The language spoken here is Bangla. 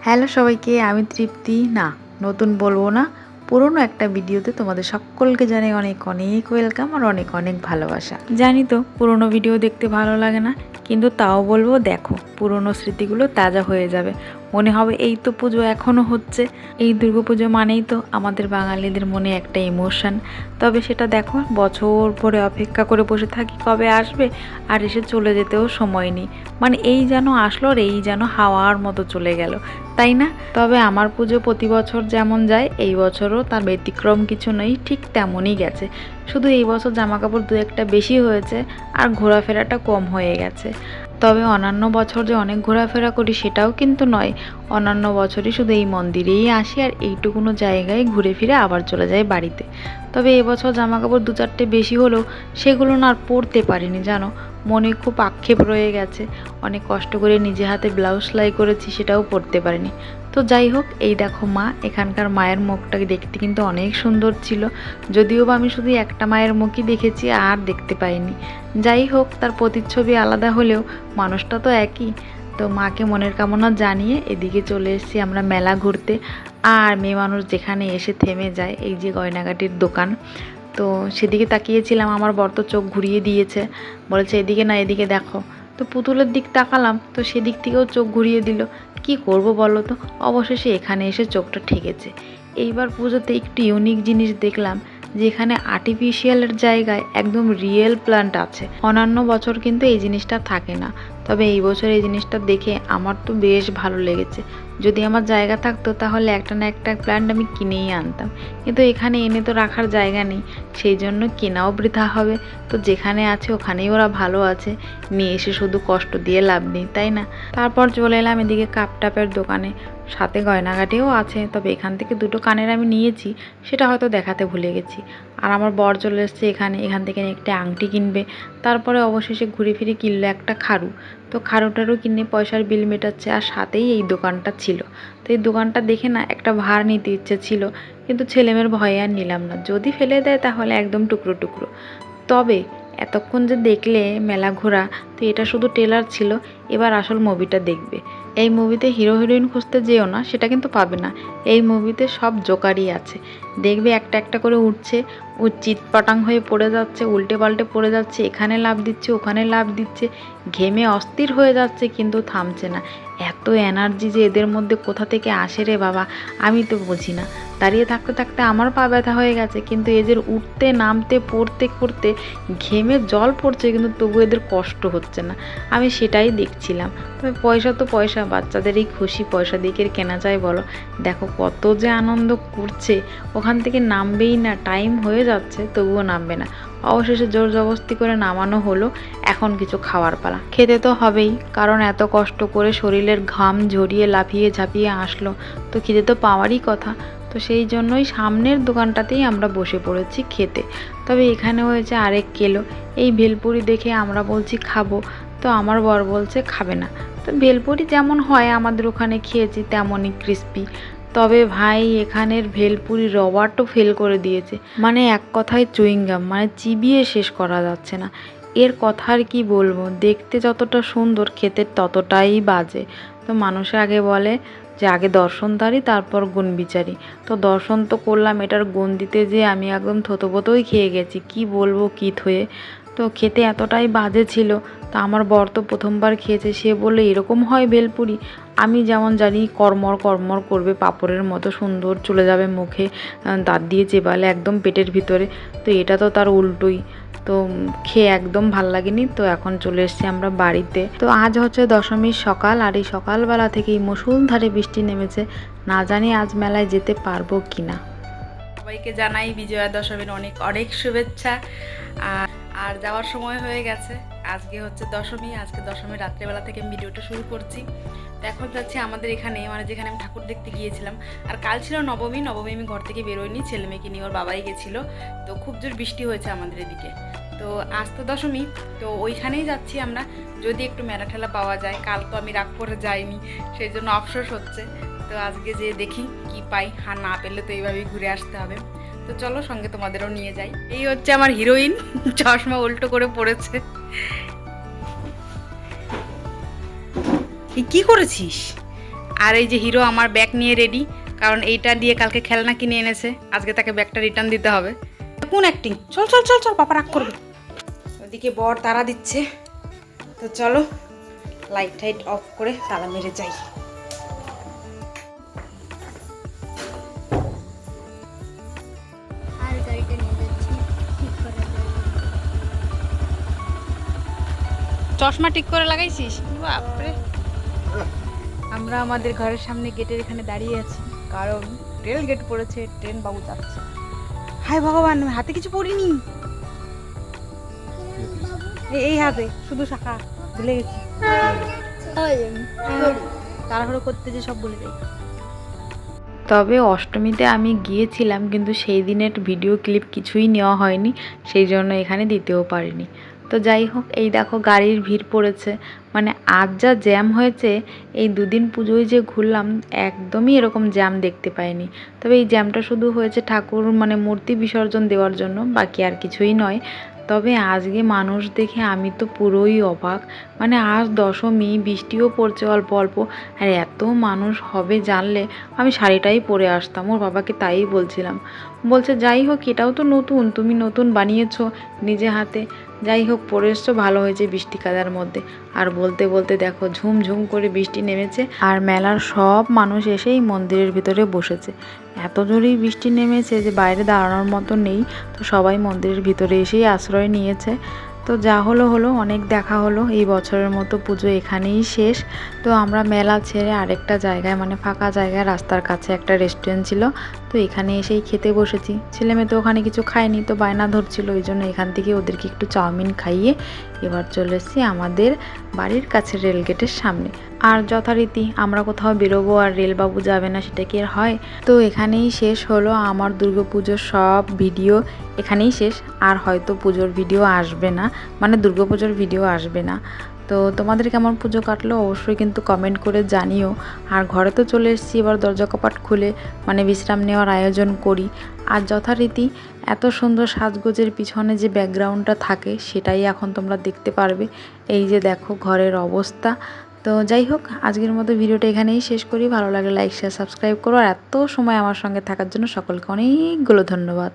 হ্যালো সবাইকে, আমি তৃপ্তি। না, নতুন বলবো না, পুরনো একটা ভিডিওতে তোমাদের সকলকে জানাই অনেক অনেক ওয়েলকাম আর অনেক অনেক ভালোবাসা। জানি তো পুরনো ভিডিও দেখতে ভালো লাগে না, কিন্তু তাও বলবো দেখো, পুরনো স্মৃতিগুলো তাজা হয়ে যাবে। মনে হবে এই তো পুজো এখনও হচ্ছে। এই দুর্গাপুজো মানেই তো আমাদের বাঙালিদের মনে একটা ইমোশন। তবে সেটা দেখো, বছর ভরে অপেক্ষা করে বসে থাকি কবে আসবে, আর এসে চলে যেতেও সময় নেই। মানে এই যেন আসলো আর এই যেন হাওয়ার মতো চলে গেল, তাই না? তবে আমার পুজো প্রতি বছর যেমন যায়, এই বছরও তার ব্যতিক্রম কিছু নেই, ঠিক তেমনই গেছে। শুধু এই বছর জামাকাপড় দু একটা বেশি হয়েছে আর ঘোরাফেরাটা কম হয়ে গেছে। তবে অন্যান্য বছর যে অনেক ঘোরাফেরা করি সেটাও কিন্তু নয়। অন্যান্য বছরই শুধু এই মন্দিরেই আসি আর এইটুকুনো জায়গায় ঘুরে ফিরে আবার চলে যাই বাড়িতে। তবে এবছর জামাকাপড় দু চারটে বেশি হলেও সেগুলো না আর পরতে পারিনি, জানো। মনে খুব আক্ষেপ রয়ে গেছে। অনেক কষ্ট করে নিজে হাতে ব্লাউজ সেলাই করেছি, সেটাও পরতে পারিনি। তো যাই হোক, এই দেখো মা, এখানকার মায়ের মুখটাকে দেখতে কিন্তু অনেক সুন্দর ছিল। যদিও বা আমি শুধু একটা মায়ের মুখই দেখেছি, আর দেখতে পাইনি। যাই হোক, তার প্রতিচ্ছবি আলাদা হলেও মানুষটা তো একই। তো মাকে মনের কামনা জানিয়ে এদিকে চলে এসেছি আমরা মেলা ঘুরতে। আর মেয়ে মানুষ যেখানে এসে থেমে যায়, এই যে গয়নাগাটির দোকান, তো সেদিকে তাকিয়েছিলাম। আমার বর তো চোখ ঘুরিয়ে দিয়েছে, বলেছে এদিকে না এদিকে দেখো। তো পুতুলের দিক তাকালাম, তো সেদিক থেকেও চোখ ঘুরিয়ে দিল। কি করব বলো তো, অবশেষে এখানে এসে চোখটা ঠেকেছে। এইবার পুজোতে একটু ইউনিক জিনিস দেখলাম, যেখানে আর্টিফিশিয়ালের জায়গায় একদম রিয়েল প্ল্যান্ট আছে। অন্যান্য বছর কিন্তু এই জিনিসটা থাকে না। তবে এই বছর এই জিনিসটা দেখে আমার তো বেশ ভালো লেগেছে। যদি আমার জায়গা থাকতো তাহলে একটা না একটা প্ল্যান্ট আমি কিনেই আনতাম, কিন্তু এখানে এনে তো রাখার জায়গা নেই, সেই জন্য কেনাও বৃথা হবে। তো যেখানে আছে ওখানেই ওরা ভালো আছে, নিয়ে এসে শুধু কষ্ট দিয়ে লাভ নেই, তাই না? তারপর চলে এলাম এদিকে কাপ টাপের দোকানে, সাথে গয়নাগাটিও আছে। তবে এখান থেকে দুটো কানের আমি নিয়েছি, সেটা হয়তো দেখাতে ভুলে গেছি। আর আমার বর চলে এসছে এখান থেকে একটা আংটি কিনবে। তারপরে অবশেষে ঘুরে ফিরে কিনলো একটা খাড়ু। তো খাড়ুটারও কিনে পয়সার বিল মেটাচ্ছে, আর সাথেই এই দোকানটা ছিল। তো এই দোকানটা দেখে না একটা ভার নিতে ইচ্ছে ছিল, কিন্তু ছেলেমেয়ের ভয়ে আর নিলাম না। যদি ফেলে দেয় তাহলে একদম টুকরো টুকরো। তবে এতক্ষণ যে দেখলে মেলা ঘোরা, তো এটা শুধু ট্রেলার ছিল। এবার আসল মুভিটা দেখবে। এই মুভিতে হিরো হিরোইন খুঁজতে যেও না, সেটা কিন্তু পাবে না। এই মুভিতে সব জোকারই আছে। দেখবে একটা একটা করে উঠছে, ও চিৎপাটাং হয়ে পড়ে যাচ্ছে, উল্টে পাল্টে পড়ে যাচ্ছে, এখানে লাফ দিচ্ছে ওখানে লাফ দিচ্ছে, ঘেমে অস্থির হয়ে যাচ্ছে, কিন্তু থামছে না। এত এনার্জি যে এদের মধ্যে কোথা থেকে আসে রে বাবা, আমি তো বুঝি না। দাঁড়িয়ে থাকতে থাকতে আমার পা ব্যথা হয়ে গেছে, কিন্তু এদের উঠতে নামতে পড়তে করতে ঘেমে জল পড়ছে, কিন্তু তবু এদের কষ্ট হচ্ছে না। আমি সেটাই দেখছিলাম। তবে পয়সা তো পয়সা, বাচ্চাদের এই খুশি পয়সা দিয়ে কেনা যায় বলো? দেখো কত যে আনন্দ করছে, ওখান থেকে নামবেই না, টাইম হয়ে যাচ্ছে তবুও নামবে না। অবশেষে জোর জবরদস্তি করে নামানো হলো। এখন কিছু খাওয়ার পালা, খেতে তো হবেই, কারণ এত কষ্ট করে শরীরের ঘাম ঝরিয়ে লাফিয়ে ঝাঁপিয়ে আসলো, তো খিদে তো পাওয়ারই কথা। তো সেই জন্যই সামনের দোকানটাতেই আমরা বসে পড়েছি খেতে। তবে এখানে হয়েছে আরেক কিলো। এই ভেলপুরি দেখে আমরা বলছি খাবো, তো আমার বর বলছে খাবে না। তো ভেলপুরি যেমন হয় আমাদের ওখানে খেয়েছি তেমনই ক্রিস্পি। তবে ভাই, এখানের ভেলপুরি রবারটাও ফেল করে দিয়েছে। মানে এক কথায় চুইংগাম, মানে চিবিয়ে শেষ করা যাচ্ছে না। এর কথা আর কি বলবো, দেখতে যতটা সুন্দর খেতে ততটাই বাজে। তো মানুষে আগে বলে যে আগে দর্শনদারি তারপর গুণ বিচারি। তো দর্শন তো করলাম, এটার গুণ দিতে যে আমি একদম থতপতই খেয়ে গেছি, কি বলবো কি থয়ে। তো খেতে এতটাই বাজে ছিল। তা আমার বর তো প্রথমবার খেয়েছে, সে বললে এরকম হয় ভেলপুরি? আমি যেমন জানি কড়মড় কড়মড় করবে, পাঁপড়ের মতো সুন্দর চলে যাবে মুখে, দাঁত দিয়ে চেবালে একদম পেটের ভিতরে। তো এটা তো তার উল্টোই। তো খেয়ে একদম ভাল লাগেনি। তো এখন চলে এসেছি আমরা বাড়িতে। তো আজ হচ্ছে দশমীর সকাল, আর এই সকালবেলা থেকেই মুষলধারে বৃষ্টি নেমেছে। না জানি আজ মেলায় যেতে পারবো কিনা। সবাইকে জানাই বিজয়া দশমীর অনেক অনেক শুভেচ্ছা। আর যাওয়ার সময় হয়ে গেছে। আজকে হচ্ছে দশমী, আজকে দশমীর রাত্রেবেলা থেকে আমি ভিডিওটা শুরু করছি। তো এখন যাচ্ছি আমাদের এখানে, মানে যেখানে আমি ঠাকুর দেখতে গিয়েছিলাম। আর কাল ছিল নবমী, আমি ঘর থেকে বেরোইনি, ছেলে মেয়েকে নিয়ে ওর বাবাই গেছিলো। তো খুব জোর বৃষ্টি হয়েছে আমাদের এদিকে। তো আজ তো দশমী, তো ওইখানেই যাচ্ছি আমরা, যদি একটু মেলা ঠেলা পাওয়া যায়। কাল তো আমি রাগ করে যাইনি, সেই জন্য আফসোস হচ্ছে। তো আজকে যে দেখি কি পাই, আর না পেলে তো এইভাবেই ঘুরে আসতে হবে। তো চলো সঙ্গে তোমাদেরও নিয়ে যাই। এই হচ্ছে আমার হিরোইন, চশমা উল্টো করে পড়েছে। কি করেছিস? আর এই যে হিরো আমার ব্যাগ নিয়ে রেডি, কারণ এইটা দিয়ে কালকে খেলনা কিনে এনেছে, আজকে তাকে ব্যাগটা রিটার্ন দিতে হবে। কোন অ্যাক্টিং, চল চল চল চল, পাপা রাগ করবে। ওদিকে বর তারা দিচ্ছে, তো চলো লাইট টাইট অফ করে তালা মেরে যাই। চশমা ঠিক করে লাগাইছিস? বাপরে। আমরা আমাদের ঘরের সামনে গেটের এখানে দাঁড়িয়ে আছি, কারণ রেল গেট পড়েছে, ট্রেন বাবু যাচ্ছে। হায় ভগবান, আমি হাতে কিছু পড়িনি। এই হাতে শুধু শাখা, ভুলে গেছি। তাড়াহুড়ো করতে যে সব বলে দেয়। তবে অষ্টমীতে আমি গিয়েছিলাম, কিন্তু সেই দিনের ভিডিও ক্লিপ কিছুই নেওয়া হয়নি, সেই জন্য এখানে দিতেও পারিনি। তো যাই হোক, এই দেখো গাড়ির ভিড় পড়েছে, মানে আজ যা জ্যাম হয়েছে, এই দুদিন পুজোয় যে ঘুরলাম একদমই এরকম জ্যাম দেখতে পাইনি। তবে এই জ্যামটা শুধু হয়েছে ঠাকুর মানে মূর্তি বিসর্জন দেওয়ার জন্য, বাকি আর কিছুই নয়। তবে আজকে মানুষ দেখে আমি তো পুরোই অবাক, মানে আজ দশমী, বৃষ্টিও পড়ছে অল্প অল্প, আর এত মানুষ হবে জানলে আমি শাড়িটাই পরে আসতাম। ওর বাবাকে তাই বলছিলাম, বলছে যাই হোক এটাও তো নতুন, তুমি নতুন বানিয়েছো নিজে হাতে, যাই হোক পরে এসছো ভালো হয়েছে বৃষ্টি কাদার মধ্যে। আর বলতে বলতে দেখো ঝুমঝুম করে বৃষ্টি নেমেছে, আর মেলার সব মানুষ এসেই মন্দিরের ভিতরে বসেছে। এত জোরেই বৃষ্টি নেমেছে যে বাইরে দাঁড়ানোর মতো নেই, তো সবাই মন্দিরের ভিতরে এসেই আশ্রয় নিয়েছে। তো যা হলো হলো, অনেক দেখা হলো। এই বছরের মতো পুজো এখানেই শেষ। তো আমরা মেলা ছেড়ে আরেকটা জায়গায়, মানে ফাঁকা জায়গায় রাস্তার কাছে একটা রেস্টুরেন্ট ছিল, তো এখানে এসেই খেতে বসেছি। ছেলেমেয়ে তো ওখানে কিছু খায়নি, তো বায়না ধরছিল, ওই জন্য এখান থেকে ওদেরকে একটু চাউমিন খাইয়ে এবার চলে এসেছি আমাদের বাড়ির কাছে রেলগেটের সামনে। আর যথারীতি আমরা কোথাও বেরোবো আর রেলবাবু যাবে না, সেটা কি আর হয়? তো এখানেই শেষ হলো আমার দুর্গাপুজোর সব ভিডিও, এখানেই শেষ। আর হয়তো পুজোর ভিডিও আসবে না, মানে দুর্গাপুজোর ভিডিও আসবে না। তো তোমাদের কেমন পুজো কাটলো অবশ্যই কিন্তু কমেন্ট করে জানিও। আর ঘরে তো চলে এসেছি, এবার দরজা কপাট খুলে মানে বিশ্রাম নেওয়ার আয়োজন করি। আর যথারীতি এত সুন্দর সাজগোজের পিছনে যে ব্যাকগ্রাউন্ডটা থাকে সেটাই এখন তোমরা দেখতে পারবে। এই যে দেখো ঘরের অবস্থা। তো যাই হোক, আজকের মতো ভিডিওটা এখানেই শেষ করি। ভালো লাগলে লাইক শেয়ার সাবস্ক্রাইব করো, আর এত সময় আমার সঙ্গে থাকার জন্য সকলকে অনেকগুলো ধন্যবাদ।